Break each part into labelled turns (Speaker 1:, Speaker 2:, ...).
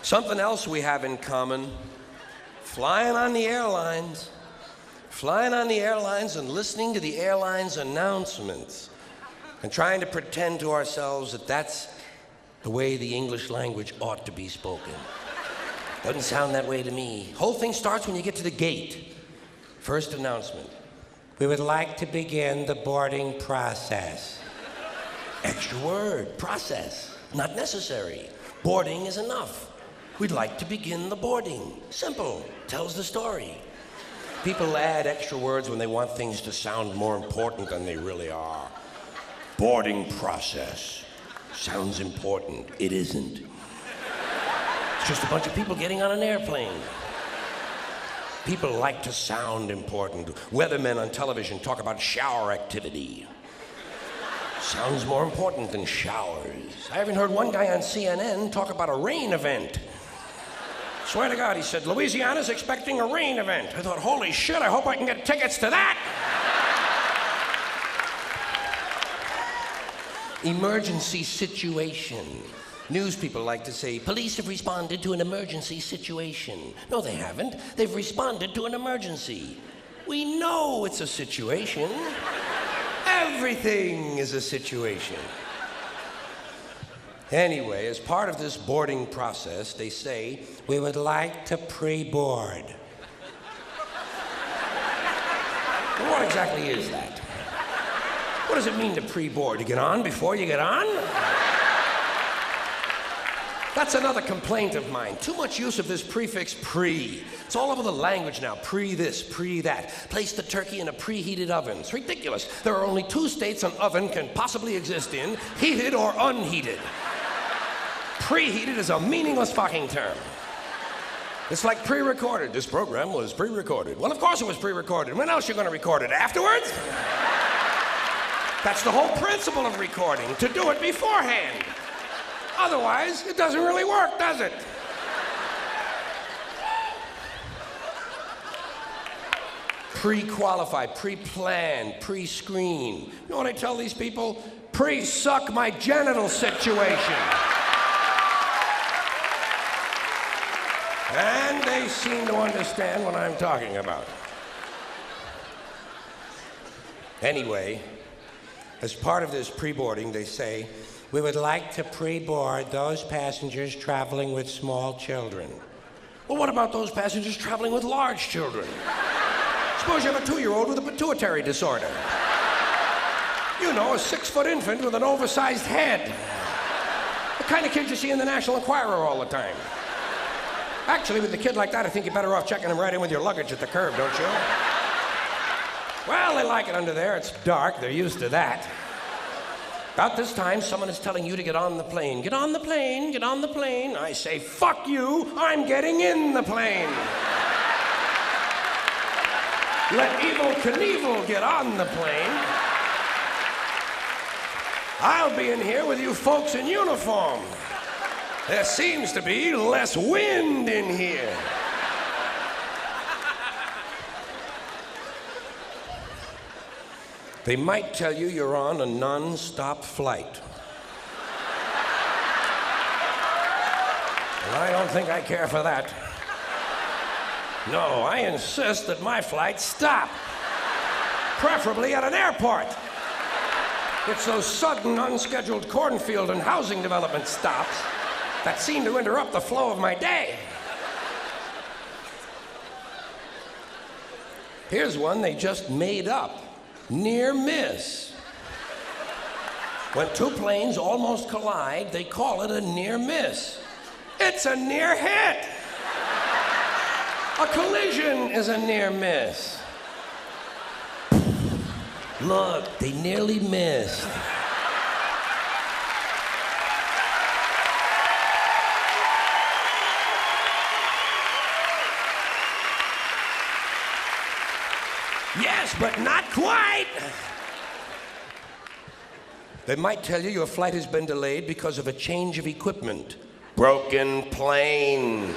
Speaker 1: Something else we have in common, flying on the airlines. Flying on the airlines and listening to the airline's announcements and trying to pretend to ourselves that that's the way the English language ought to be spoken. Doesn't sound that way to me. Whole thing starts when you get to the gate. First announcement. We would like to begin the boarding process. Extra word, process. Not necessary. Boarding is enough. We'd like to begin the boarding. Simple. Tells the story. People add extra words when they want things to sound more important than they really are. Boarding process. Sounds important. It isn't. It's just a bunch of people getting on an airplane. People like to sound important. Weathermen on television talk about shower activity. Sounds more important than showers. I haven't heard one guy on CNN talk about a rain event. Swear to God, he said, Louisiana's expecting a rain event. I thought, holy shit, I hope I can get tickets to that. Emergency situation. News people like to say, police have responded to an emergency situation. No, they haven't. They've responded to an emergency. We know it's a situation. Everything is a situation. Anyway, as part of this boarding process, they say, we would like to pre-board. Well, what exactly is that? What does it mean to pre-board? You get on before you get on? That's another complaint of mine. Too much use of this prefix pre. It's all over the language now. Pre this, pre that. Place the turkey in a preheated oven. It's ridiculous. There are only 2 states an oven can possibly exist in, heated or unheated. Preheated is a meaningless fucking term. It's like pre-recorded. This program was pre-recorded. Well, of course it was pre-recorded. When else are you going to record it? Afterwards? That's the whole principle of recording, to do it beforehand. Otherwise, it doesn't really work, does it? Pre-qualify, pre-planned, pre-screen. You know what I tell these people? Pre-suck my genital situation. And they seem to understand what I'm talking about. Anyway, as part of this pre-boarding, they say, we would like to pre-board those passengers traveling with small children. Well, what about those passengers traveling with large children? Suppose you have a 2-year-old with a pituitary disorder. You know, a 6-foot infant with an oversized head. The kind of kid you see in the National Enquirer all the time. Actually, with a kid like that, I think you're better off checking him right in with your luggage at the curb, don't you? Well, they like it under there. It's dark. They're used to that. About this time, someone is telling you to get on the plane. Get on the plane, get on the plane. I say, fuck you, I'm getting in the plane. Let Evel Knievel get on the plane. I'll be in here with you folks in uniform. There seems to be less wind in here. They might tell you you're on a non-stop flight. And I don't think I care for that. No, I insist that my flights stop. Preferably at an airport. It's those sudden, unscheduled cornfield and housing development stops that seem to interrupt the flow of my day. Here's one they just made up. Near miss. When 2 planes almost collide, they call it a near miss. It's a near hit. A collision is a near miss. Look, they nearly missed. Yes, but not quite. They might tell you your flight has been delayed because of a change of equipment. Broken plane.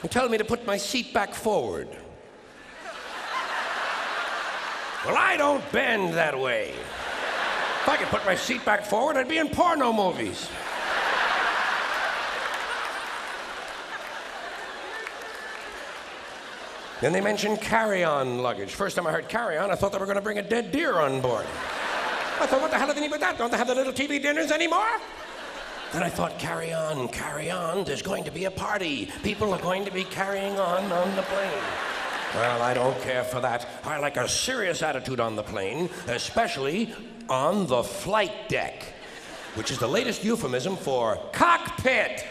Speaker 1: They're telling me to put my seat back forward. Well, I don't bend that way. If I could put my seat back forward, I'd be in porno movies. Then they mentioned carry-on luggage. First time I heard carry-on, I thought they were going to bring a dead deer on board. I thought, what the hell do they need with that? Don't they have the little TV dinners anymore? Then I thought, carry on, there's going to be a party. People are going to be carrying on the plane. Well, I don't care for that. I like a serious attitude on the plane, especially on the flight deck, which is the latest euphemism for cockpit.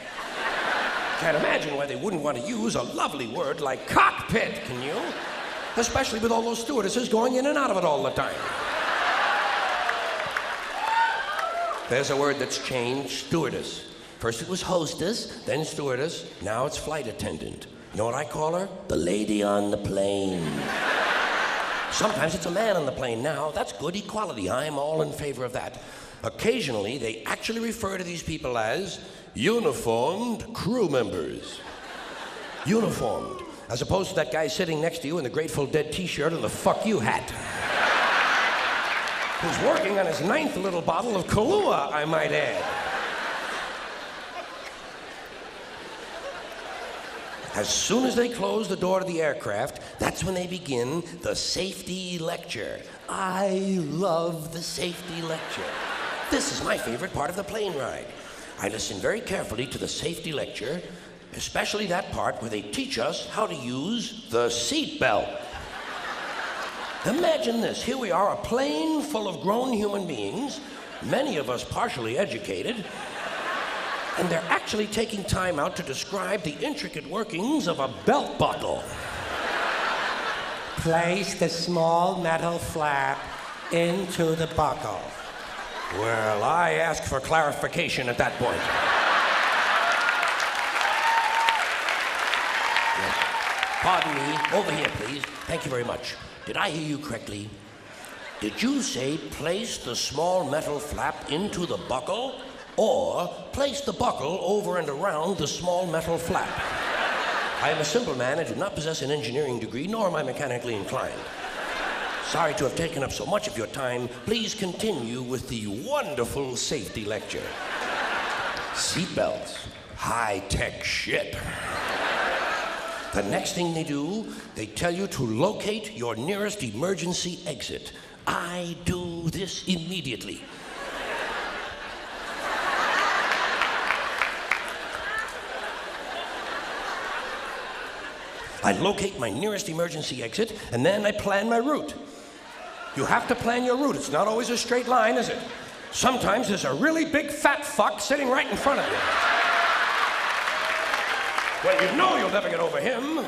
Speaker 1: Can't imagine why they wouldn't want to use a lovely word like cockpit, can you? Especially with all those stewardesses going in and out of it all the time. There's a word that's changed, stewardess. First it was hostess, then stewardess, now it's flight attendant. You know what I call her? The lady on the plane. Sometimes it's a man on the plane now. That's good equality. I'm all in favor of that. Occasionally, they actually refer to these people as uniformed crew members. Uniformed. As opposed to that guy sitting next to you in the Grateful Dead t-shirt and the fuck you hat. Who's working on his 9th little bottle of Kahlua, I might add. As soon as they close the door to the aircraft, that's when they begin the safety lecture. I love the safety lecture. This is my favorite part of the plane ride. I listen very carefully to the safety lecture, especially that part where they teach us how to use the seatbelt. Imagine this. Here we are, a plane full of grown human beings, many of us partially educated, and they're actually taking time out to describe the intricate workings of a belt buckle.
Speaker 2: Place the small metal flap into the buckle.
Speaker 1: Well, I ask for clarification at that point. Pardon me, over here, please. Thank you very much. Did I hear you correctly? Did you say place the small metal flap into the buckle, or place the buckle over and around the small metal flap? I am a simple man and do not possess an engineering degree, nor am I mechanically inclined. Sorry to have taken up so much of your time. Please continue with the wonderful safety lecture. Seatbelts. High-tech shit. The next thing they do, they tell you to locate your nearest emergency exit. I do this immediately. I locate my nearest emergency exit, and then I plan my route. You have to plan your route. It's not always a straight line, is it? Sometimes there's a really big fat fuck sitting right in front of you. Well, you know you'll never get over him.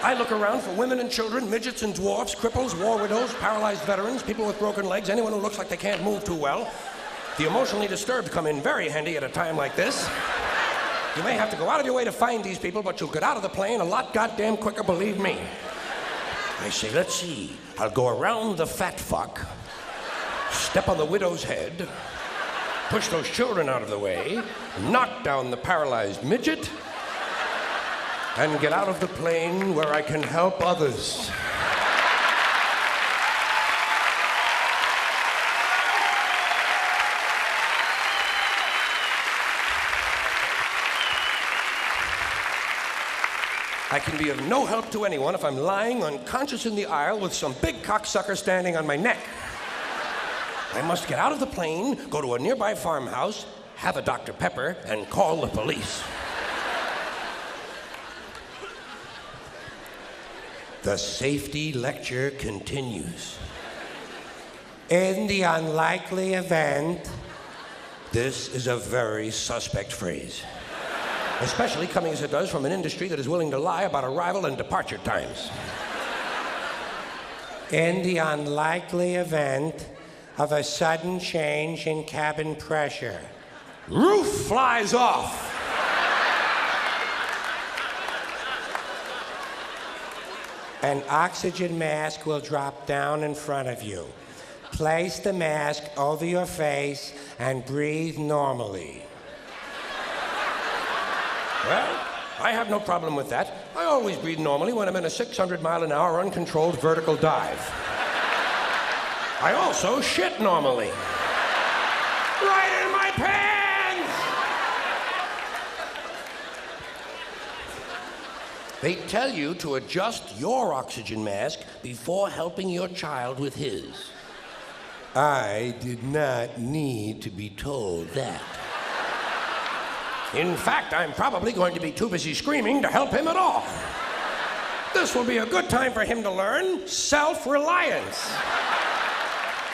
Speaker 1: I look around for women and children, midgets and dwarfs, cripples, war widows, paralyzed veterans, people with broken legs, anyone who looks like they can't move too well. The emotionally disturbed come in very handy at a time like this. You may have to go out of your way to find these people, but you'll get out of the plane a lot goddamn quicker, believe me. I say, let's see. I'll go around the fat fuck, step on the widow's head, push those children out of the way, knock down the paralyzed midget, and get out of the plane where I can help others. I can be of no help to anyone if I'm lying unconscious in the aisle with some big cocksucker standing on my neck. I must get out of the plane, go to a nearby farmhouse, have a Dr. Pepper, and call the police. The safety lecture continues.
Speaker 2: In the unlikely event...
Speaker 1: This is a very suspect phrase. Especially coming as it does from an industry that is willing to lie about arrival and departure times.
Speaker 2: In the unlikely event of a sudden change in cabin pressure.
Speaker 1: Roof flies off.
Speaker 2: An oxygen mask will drop down in front of you. Place the mask over your face and breathe normally.
Speaker 1: Well, I have no problem with that. I always breathe normally when I'm in a 600-mile-an-hour uncontrolled vertical dive. I also shit normally. Right in my pants! They tell you to adjust your oxygen mask before helping your child with his. I did not need to be told that. In fact, I'm probably going to be too busy screaming to help him at all. This will be a good time for him to learn self-reliance.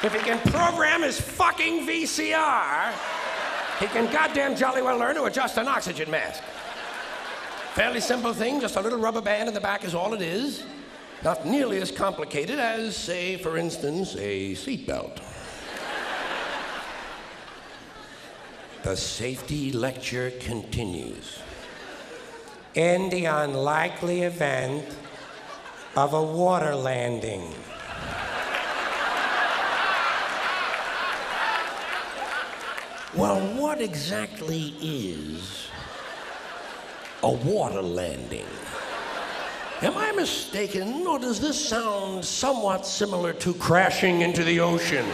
Speaker 1: If he can program his fucking VCR, he can goddamn jolly well learn to adjust an oxygen mask. Fairly simple thing, just a little rubber band in the back is all it is. Not nearly as complicated as, say, for instance, a seatbelt. The safety lecture continues.
Speaker 2: In the unlikely event of a water landing.
Speaker 1: Well, what exactly is a water landing? Am I mistaken, or does this sound somewhat similar to crashing into the ocean?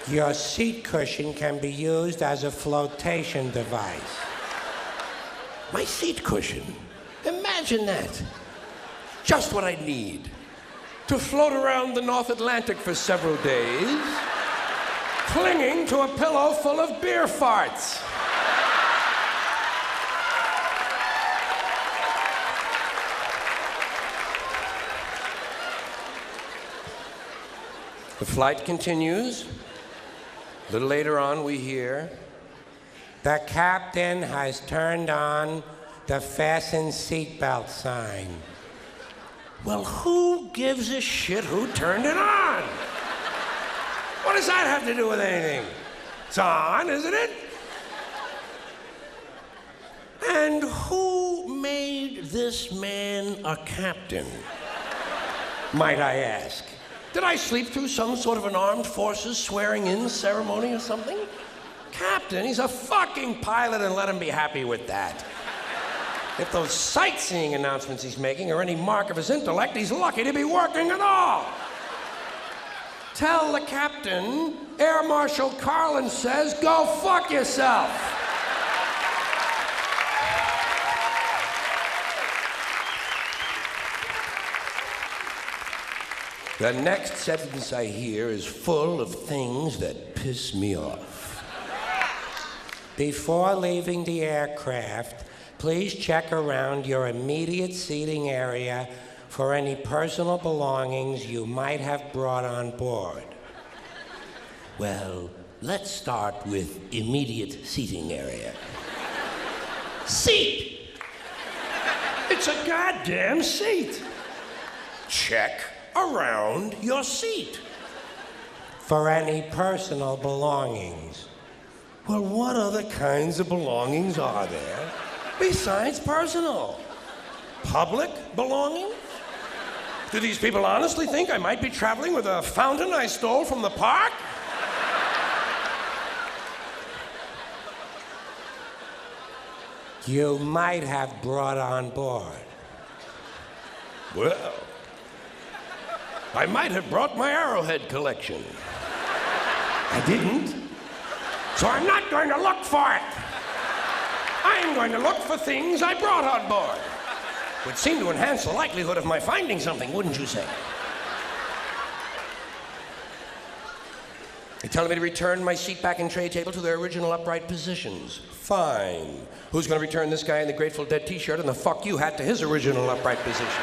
Speaker 2: Your seat cushion can be used as a flotation device.
Speaker 1: My seat cushion? Imagine that. Just what I need. To float around the North Atlantic for several days, clinging to a pillow full of beer farts. The flight continues. A little later on, we hear,
Speaker 2: The captain has turned on the fasten seatbelt sign.
Speaker 1: well, who gives a shit who turned it on? What does that have to do with anything? It's on, isn't it? And who made this man a captain, might I ask? Did I sleep through some sort of an armed forces swearing-in ceremony or something? Captain, he's a fucking pilot, and let him be happy with that. If those sightseeing announcements he's making are any mark of his intellect, he's lucky to be working at all. Tell the captain, Air Marshal Carlin says, go fuck yourself. The next sentence I hear is full of things that piss me off.
Speaker 2: Before leaving the aircraft, please check around your immediate seating area for any personal belongings you might have brought on board.
Speaker 1: Well, let's start with immediate seating area. Seat! It's a goddamn seat. Check around your seat.
Speaker 2: For any personal belongings.
Speaker 1: Well, what other kinds of belongings are there besides personal? Public belongings? Do these people honestly think I might be traveling with a fountain I stole from the park?
Speaker 2: You might have brought on board.
Speaker 1: Well, I might have brought my arrowhead collection. I didn't. So I'm not going to look for it. I'm going to look for things I brought on board. Would seem to enhance the likelihood of my finding something, wouldn't you say? They're telling me to return my seat back and tray table to their original upright positions. Fine. Who's going to return this guy in the Grateful Dead t-shirt and the fuck you hat to his original upright position?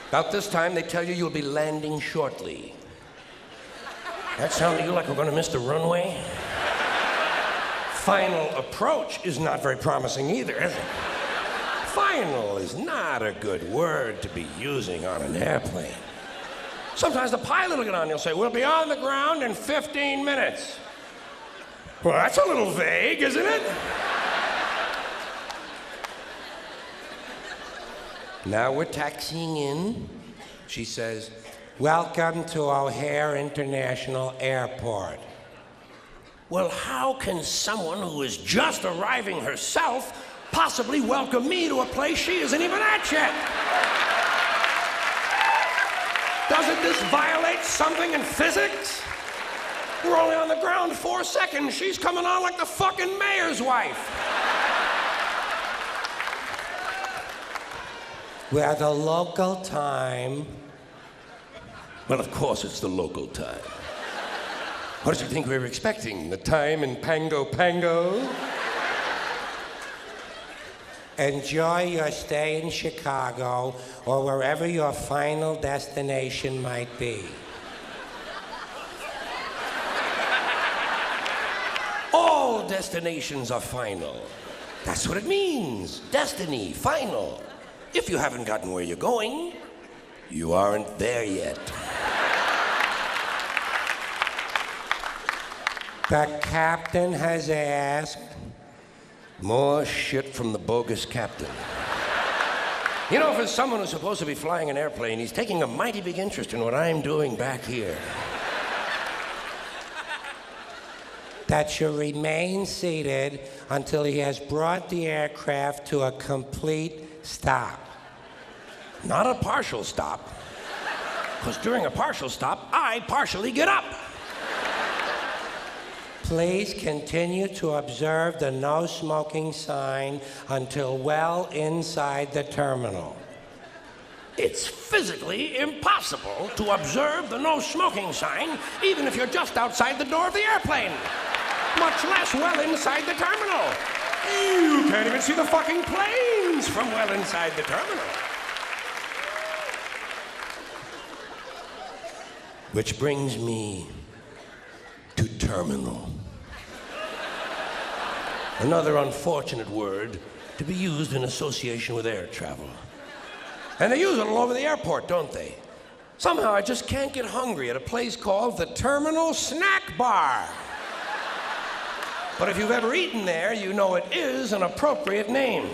Speaker 1: About this time, they tell you you'll be landing shortly. That sound to you like we're going to miss the runway? Final approach is not very promising either, is it? Final is not a good word to be using on an airplane. Sometimes the pilot will get on and he'll say, we'll be on the ground in 15 minutes. Well, that's a little vague, isn't it? Now we're taxiing in. She says,
Speaker 2: Welcome to O'Hare International Airport.
Speaker 1: well, how can someone who is just arriving herself possibly welcome me to a place she isn't even at yet? Doesn't this violate something in physics? We're only on the ground 4 seconds. She's coming on like the fucking mayor's wife.
Speaker 2: Where the local time...
Speaker 1: Well, of course it's the local time. What did you think we were expecting? The time in Pango Pango?
Speaker 2: Enjoy your stay in Chicago or wherever your final destination might be.
Speaker 1: All destinations are final. That's what it means. Destiny, final. If you haven't gotten where you're going, you aren't there yet.
Speaker 2: The captain has asked...
Speaker 1: More shit from the bogus captain. You know, for someone who's supposed to be flying an airplane, he's taking a mighty big interest in what I'm doing back here.
Speaker 2: that you remain seated until he has brought the aircraft to a complete stop.
Speaker 1: Not a partial stop, because during a partial stop, I partially get up.
Speaker 2: Please continue to observe the no smoking sign until well inside the terminal.
Speaker 1: It's physically impossible to observe the no smoking sign, even if you're just outside the door of the airplane, much less well inside the terminal. You can't even see the fucking planes from well inside the terminal. Which brings me to terminal. Another unfortunate word to be used in association with air travel. And they use it all over the airport, don't they? Somehow I just can't get hungry at a place called the Terminal Snack Bar. But if you've ever eaten there, you know it is an appropriate name.